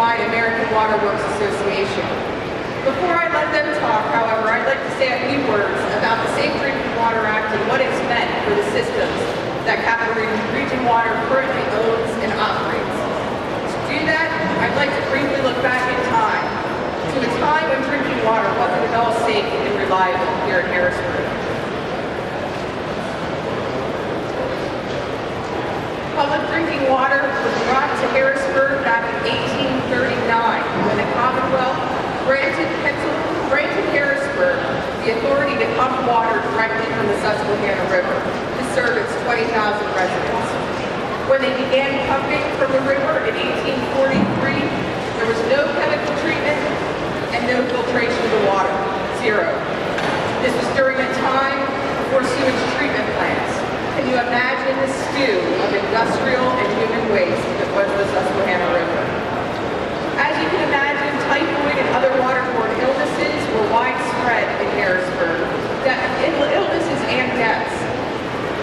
nationwide American Water Works Association. Before I let them talk, however, I'd like to say a few words about the Safe Drinking Water Act and what it's meant for the systems that Capital Region Water currently owns and operates. To do that, I'd like to briefly look back in time, to a time when drinking water wasn't at all safe and reliable here in Harrisburg. Public drinking water was brought to Harrisburg back in 1839 when the Commonwealth granted Harrisburg the authority to pump water directly from the Susquehanna River to serve its 20,000 residents. When they began pumping from the river in 1843, there was no chemical treatment and no filtration of the water, zero. This was during a time before sewage treatment plants. Can you imagine the stew of industrial and human waste that was the Susquehanna River? As you can imagine, typhoid and other waterborne illnesses were widespread in Harrisburg, illnesses and deaths.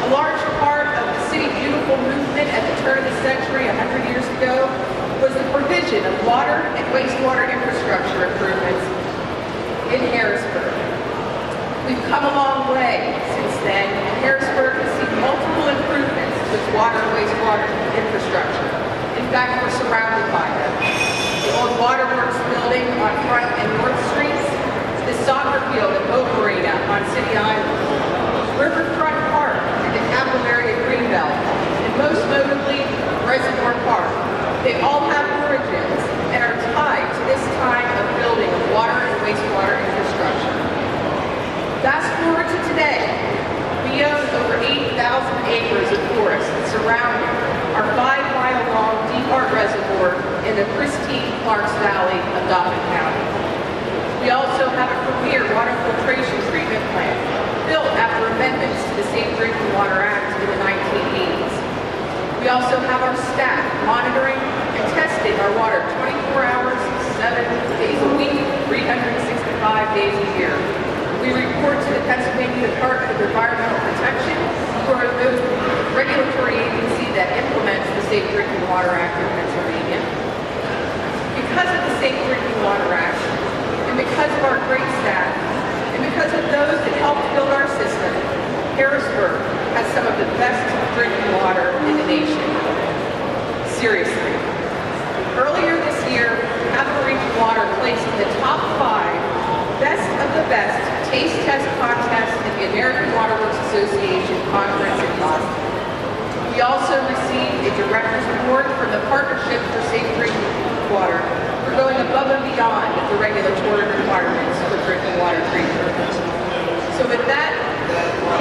A large part of the City Beautiful movement at the turn of the century, 100 years ago, was the provision of water and wastewater infrastructure improvements in Harrisburg. We've come a long way since then, and Harrisburg has seen multiple improvements to its water and wastewater infrastructure. In fact, we're surrounded by them. The old Waterworks building on Front and North Streets, the soccer field at Boat Marina on City Island, Riverfront Park and the Capital Area Greenbelt, and most notably, Reservoir Park. They all have origins and are tied to this time of building of water and wastewater infrastructure. Fast forward to today, we own over 8,000 acres of forest surrounding our 5-mile-long Deep Hart Reservoir in the pristine Clarks Valley of Dauphin County. We also have a premier water filtration treatment plant built after amendments to the Safe Drinking Water Act in the 1980s. We also have our staff monitoring and testing our water 24 hours, 7 days a week, 365 days a year. We report to the Pennsylvania Department of Environmental Protection, who are the regulatory agency that implements the Safe Drinking Water Act in Pennsylvania. Because of the Safe Drinking Water Act, and because of our great staff, and because of those that helped build our system, Harrisburg has some of the best drinking water in the nation. Seriously. Earlier this year, Capital Region Water placed in the top 5 best of the best taste test contest at the American Water Works Association conference in Boston. We also received a director's award from the Partnership for Safe Drinking Water for going above and beyond the regulatory requirements for drinking water treatment. So with that,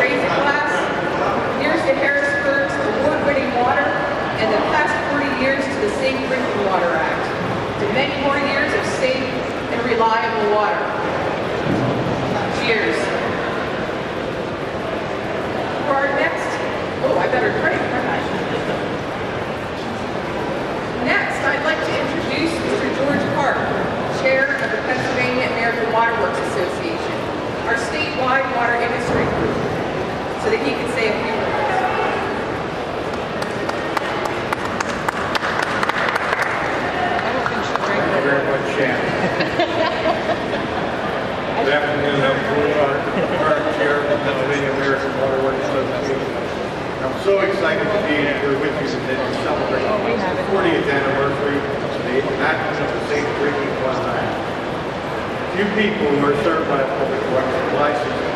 raise a glass. Here's to Harrisburg's award-winning water and the past 40 years to the Safe Drinking Water Act, to many more years of safe and reliable water. Cheers. For our next, I better drink, don't I? Next, I'd like to introduce Mr. George Hart, Chair of the Pennsylvania American Water Works Association, our statewide water industry group, so that he can say a few words. Thank you very much, Shannon. Good afternoon, I'm George Hart, current chair of the Pennsylvania American Water Works Association. I'm so excited to be here with you today to celebrate the 40th anniversary of the enactment of the Safe Drinking Water Act. Few people who are served by a public water supply system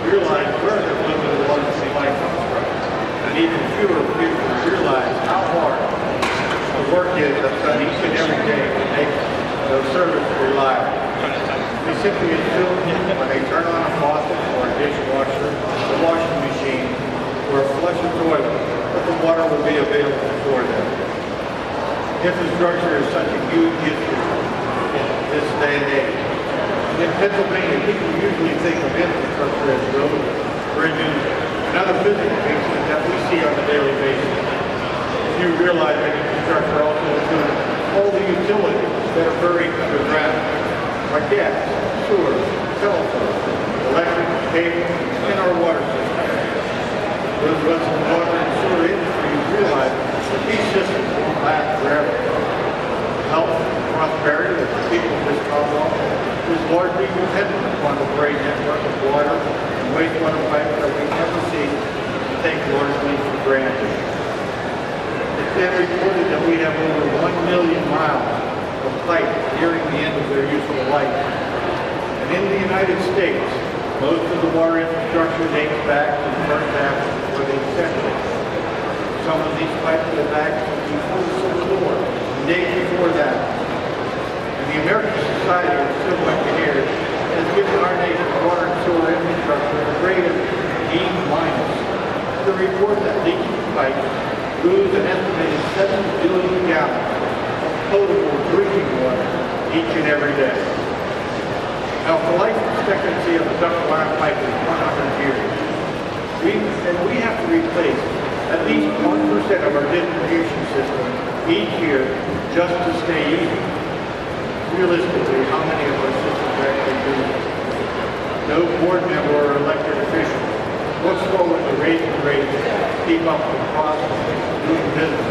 realize where their limited water supply comes from, and even fewer people realize how hard the work is that's done each and every day to make those services reliable. They simply assume when they turn on a faucet or a dishwasher, a washing machine, or a flush of toilet, that the water will be available for them. Infrastructure is such a huge issue in this day and age. In Pennsylvania, people usually think of infrastructure as roads, bridges, and other physical things that we see on a daily basis. You realize that infrastructure also includes all the utilities that are buried underground, like gas, sewer, telephone, electric, cable, and our water system. Those of us in the water and sewer industry realize that these systems won't last forever. health and prosperity of the people of this Commonwealth is largely dependent upon the great network of water and wastewater pipes that we never see and take largely for granted. It's been reported that we have over 1 million miles of pipe nearing the end of their useful life. And in the United States, most of the water infrastructure dates back to the first half of the 20th century. Some of these pipes go back before the Civil War, and days before that. And the American Society of Civil Engineers has given our nation's water and sewer infrastructure a grade of E-. The report that leaking pipes lose an estimated 7 billion gallons of potable drinking water each and every day. Now, the life expectancy of a ductile iron pipe is 100 years. We have to replace at least 1% of our distribution system each year just to stay even. Realistically, how many of our systems actually do this? No board member or elected official looks forward to raising rates to keep up with the cost of doing business,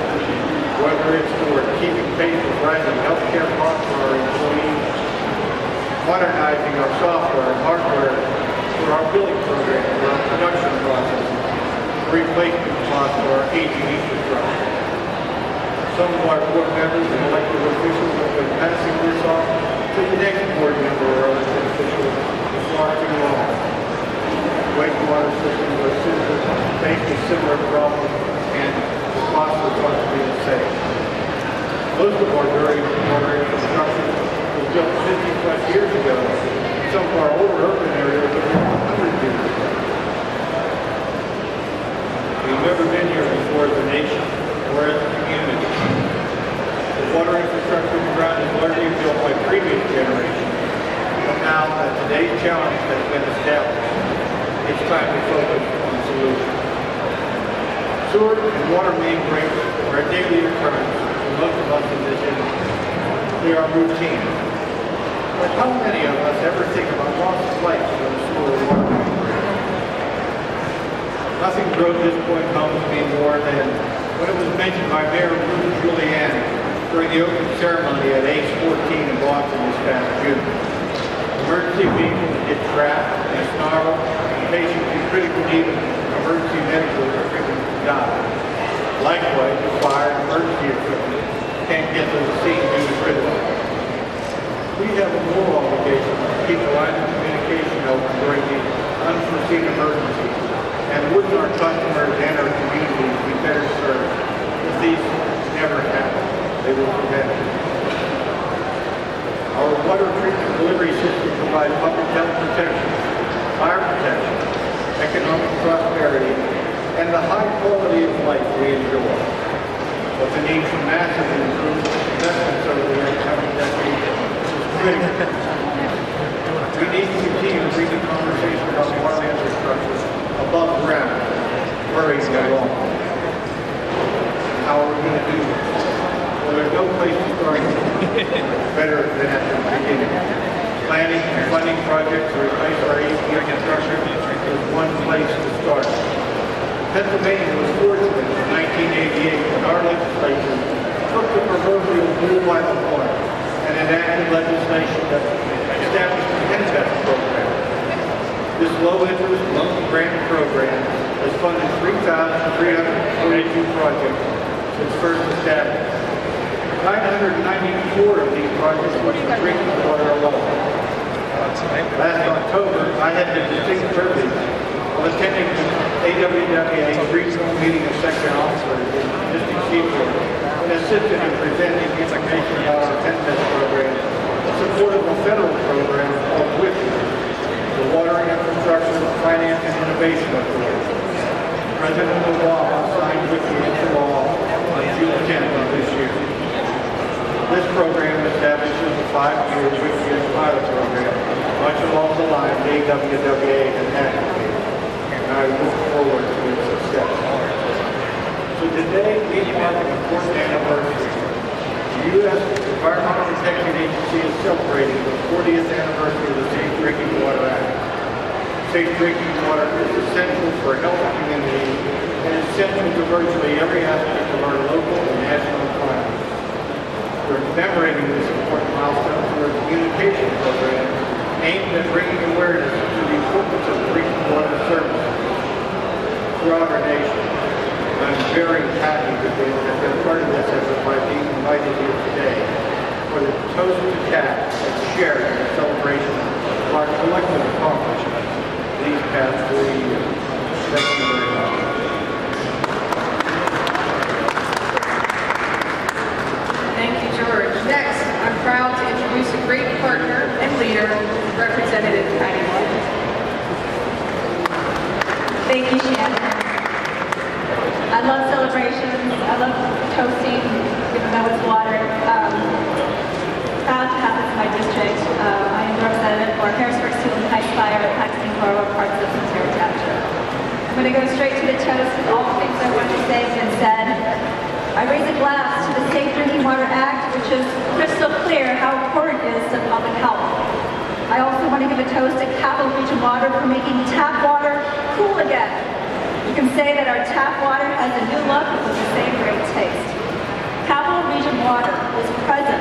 whether it's for keeping pace with rising healthcare costs for our employees, modernizing our software and hardware for our billing program, for our production process, replacement costs for our aging infrastructure. Some of our board members and elected officials have been passing this off to the next board member or elected official for far too long. Wastewater systems are faced with similar problems, and the costs are thought to be the same. Most of our dirty water infrastructure was built 50-plus years ago. Some of our older urban areas are 100 years ago. We've never been here before as a nation or as a community. The water infrastructure on the ground is largely built by previous generations, but now that today's challenge has been established, it's time to focus on solutions. Sewer and water main breaks are a daily occurrence for most of us in this industry. They are routine. But how many of us ever think about loss of life from a sewer or water main break? Nothing drove this point home to me more than when it was mentioned by Mayor Giuliani during the opening ceremony at ACE 14 in Boston this past June. Emergency vehicles get trapped and snarled, and patients in critical need of emergency medical treatment die. Likewise, the fire and emergency equipment can't get to the scene due to critical. We have a moral obligation to keep the line of communication open during these unforeseen emergencies, and wouldn't our customers and our communities be better served if these never happen? They will prevent it. Our water treatment delivery system provides public health protection, fire protection, economic prosperity, and the high quality of life we enjoy. But the need for massive and improved investments over the next coming decade is critical. We need to continue to bring the conversation about water infrastructure above ground, where it's going. How are we going to do this? Well, there's no place to start better than at the beginning. Planning and funding projects to replace our aging infrastructure is one place to start. Pennsylvania was fortunate in 1988 when our legislature took the proverbial bull by the horn and enacted legislation that established the PennVest program. This low-interest loan grant program has funded 3,342 projects since first established. 994 of these projects were for drinking water alone. Last October, I had the distinct privilege of attending the AWWA's regional meeting of section officers in Mystic Seaport and assisted in presenting information about our PennVest program in support of a federal program called WIC, the Water Infrastructure Finance and Innovation Authority. President Obama signed WIC into law on June 10th of this year. This program establishes a 5-year WIC pilot program, much along the lines AWWA has advocated, and I look forward to its success. So today, we mark an important anniversary. The U.S. Environmental Protection Agency is celebrating the 40th anniversary of the Safe Drinking Water Act. Safe drinking water is essential for a healthy community and essential to virtually every aspect of our local and national economy. We're commemorating this important milestone through a communication program aimed at bringing awareness to the importance of drinking water services throughout our nation. I'm very happy to be a part of this effort by being invited here today for the Toast to Tap and share in the celebration of our collective accomplishments these past 3 years. Thank you very much. Thank you, George. Next, I'm proud to introduce a great partner and leader, Representative Patty Martin. Thank you, Shannon. I love celebrations. I love toasting, even though it's water. Proud to have this in my district. I am the representative for Harrisburg Steel and Heights Fire at Paxton Corridor parts of Ontario Township. I'm going to go straight to the toast with all the things I want to say have been said. I raise a glass to the Safe Drinking Water Act, which is crystal clear how important it is to public health. I also want to give a toast to Capital Region Water for making tap water cool again. You can say that our tap water has a new look with the same great taste. Capital Region Water is present,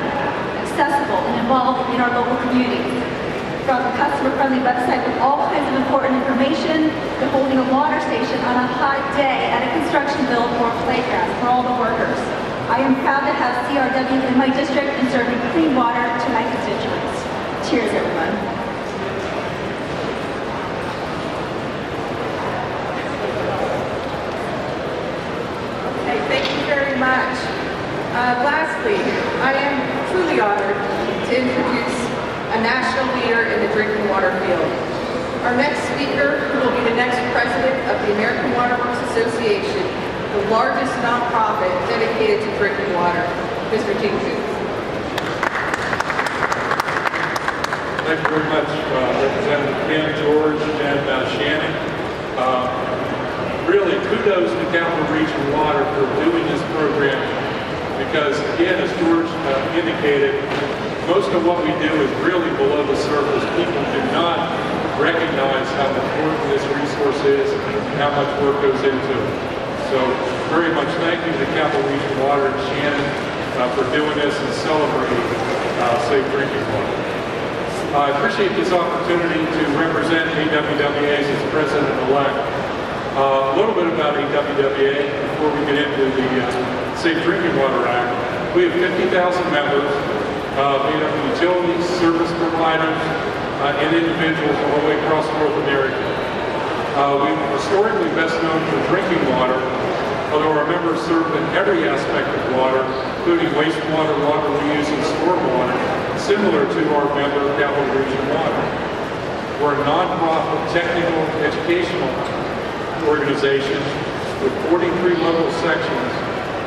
accessible, and involved in our local communities. From a customer-friendly website with all kinds of important information to holding a water station on a hot day at a construction build or playground for all the workers. I am proud to have CRW in my district and serving clean water to my constituents. Cheers, everyone. Okay, thank you very much. Lastly, I am truly honored to introduce a national leader in the drinking water field. Our next speaker will be the next president of the American Water Works Association, the largest nonprofit dedicated to drinking water, Mr. Koontz. Thank you very much, Representative Kim, George, and Shannon. Really, kudos to Capital Region Water for doing this program because, again, as George indicated, most of what we do is really below the surface. People do not recognize how important this resource is and how much work goes into it. So, very much thank you to Capital Region Water and Shannon for doing this and celebrating safe drinking water. I appreciate this opportunity to represent AWWA's as President-elect. A little bit about AWWA before we get into the Safe Drinking Water Act. We have 50,000 members made up of utilities, service providers, and individuals all the way across North America. We're historically best known for drinking water, although our members serve in every aspect of water, including wastewater, water reuse, and stormwater, similar to our member Capital Region Water. We're a non-profit technical educational organization with 43 local sections,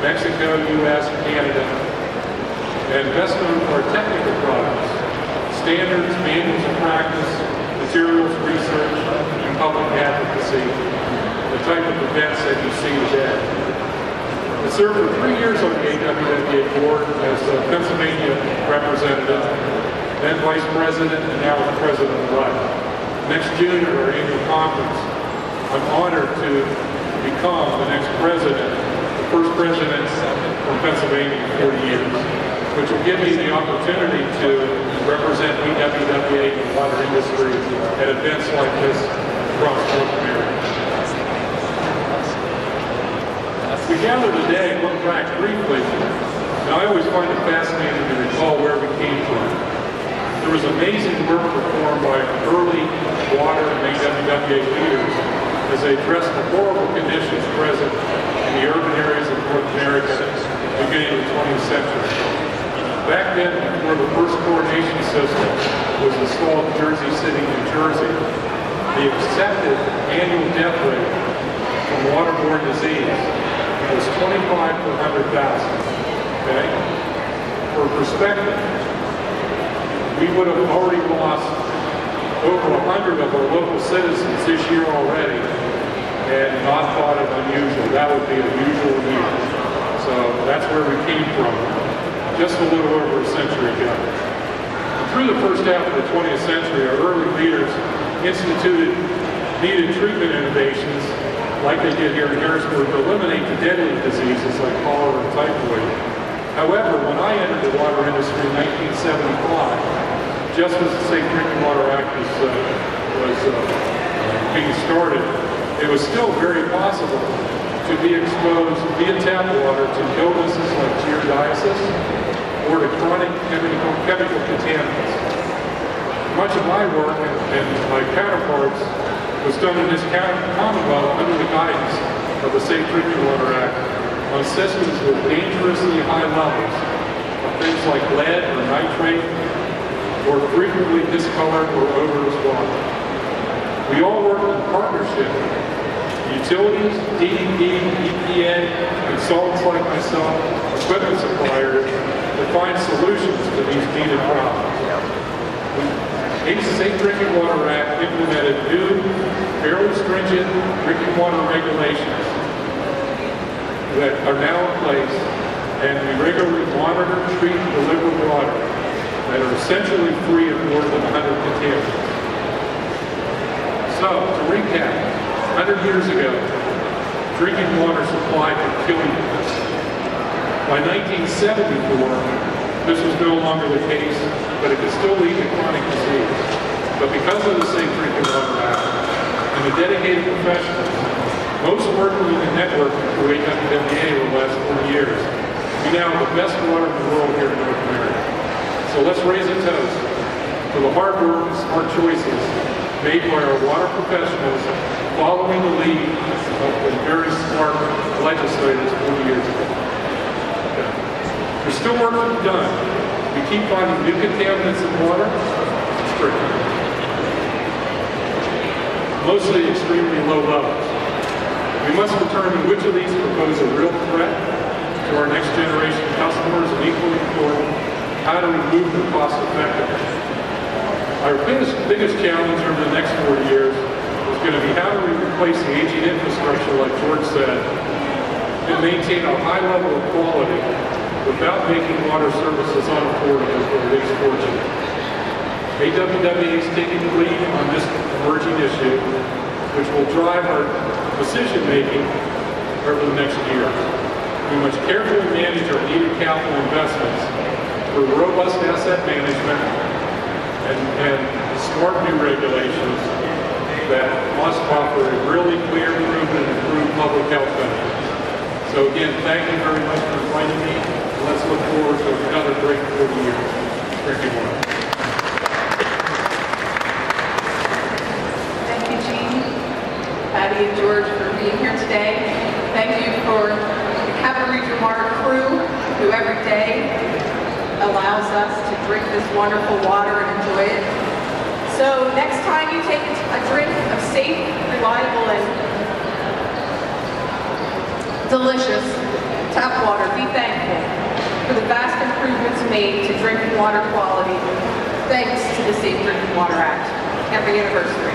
Mexico, U.S., and Canada, and best known for our technical products, standards, manuals of practice, materials, research, and public advocacy, the type of events that you see today. I served for 3 years on the AWWA board as a Pennsylvania representative, then vice president, and now the president-elect. Next June at our annual conference, I'm honored to become the next president, the first president from Pennsylvania in 40 years, which will give me the opportunity to represent AWWA in the water industry at events like this across North America. We gather today and look back briefly. Now, I always find it fascinating to recall where we came from. There was amazing work performed by early water and AWWA leaders as they addressed the horrible conditions present in the urban areas of North America beginning of the 20th century. Back then, before the first chlorination system was installed in Jersey City, New Jersey, the accepted annual death rate from waterborne disease was 25 per 100,000. Okay? For perspective, we would have already lost over 100 of our local citizens this year already, and not thought it unusual. That would be a usual year. So that's where we came from, just a little over a century ago. Through the first half of the 20th century, our early leaders instituted needed treatment innovations, like they did here in Harrisburg, to eliminate the deadly diseases like cholera and typhoid. However, when I entered the water industry in 1975, just as the Safe Drinking Water Act was being started, it was still very possible to be exposed via tap water to illnesses like giardiasis or to chronic chemical contaminants. Much of my work and my counterparts was done in this Commonwealth under the guidance of the Safe Drinking Water Act on systems with dangerously high levels of things like lead or nitrate or frequently discolored or odorless water. We all work in partnership, utilities, DEP, EPA, consultants like myself, equipment suppliers, to find solutions to these needed problems. The Safe Drinking Water Act implemented new, fairly stringent drinking water regulations that are now in place, and we regularly monitor, treat, and deliver water that are essentially free of more than 100 contaminants. So, to recap, 100 years ago, drinking water supply could kill you. By 1974, this was no longer the case, but it could still lead to chronic disease. But because of the Safe Drinking Water Act and the dedicated professionals, most working in the network through AWWA over the last 40 years, we now have the best water in the world here in North America. So let's raise a toast for the hard work and smart choices made by our water professionals following the lead of the very smart legislators 40 years ago. There's still work to be done. We keep finding new contaminants in water. It's tricky. Mostly extremely low levels. We must determine which of these pose a real threat to our next generation customers, and equally important, how do we move them cost effectively? Our biggest challenge over the next 40 years is going to be how do we replace the aging infrastructure, like George said, and maintain a high level of quality without making water services unaffordable for the least fortunate. AWWA is taking the lead on this emerging issue, which will drive our decision-making over the next year. We must carefully manage our needed capital investments for robust asset management and smart new regulations that must offer a really clear, proven, and improved public health benefits. So again, thank you very much for inviting me. Let's look forward to another great 40 years. Drinking water. Thank you, Gene, Patty, and George for being here today. Thank you for the Capital Region Water crew who every day allows us to drink this wonderful water and enjoy it. So next time you take a drink of safe, reliable, and delicious tap water, be thankful for the vast improvements made to drinking water quality thanks to the Safe Drinking Water Act. Happy anniversary.